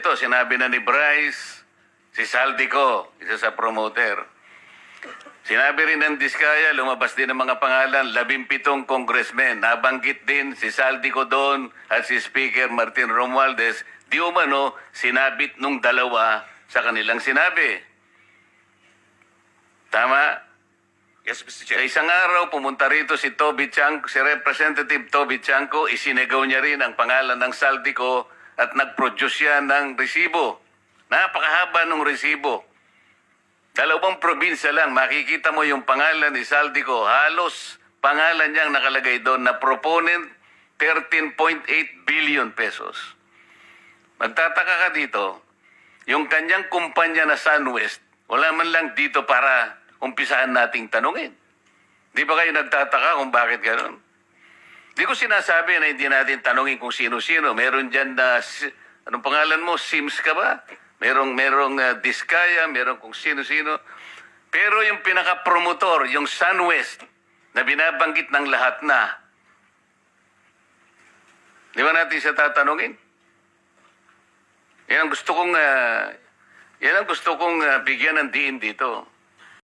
Ito, sinabi na ni Bryce, si Saldico, isa sa promoter. Sinabi rin ng Diskaya, lumabas din ng mga pangalan, 17 congressmen. Nabanggit din si Saldico doon at si Speaker Martin Romualdez. Di umano, sinabit nung dalawa sa kanilang sinabi. Tama? Yes, Mr. Sa Chair. isang araw, pumunta rito si Toby Chanco, si Representative Toby Chanco, isinagaw niya rin ang pangalan ng Saldico at nag-produce siya ng resibo. Napakahaba ng resibo. 2 probinsya lang, makikita mo yung pangalan ni Saldico. Halos pangalan niyang nakalagay doon na proponent 13.8 billion pesos. Magtataka ka dito, yung kanyang kumpanya na SunWest, wala man lang dito para umpisahan nating tanungin. Di ba kayo nagtataka kung bakit gano'n? Di ko sinasabi na hindi natin tanungin kung sino-sino. Meron dyan na, anong pangalan mo? Sims ka ba? Merong Diskaya, merong kung sino-sino. Pero yung pinaka-promotor, yung SunWest, na binabanggit ng lahat na, di ba natin siya tatanungin? Yan ang gusto kong bigyan ng diin dito.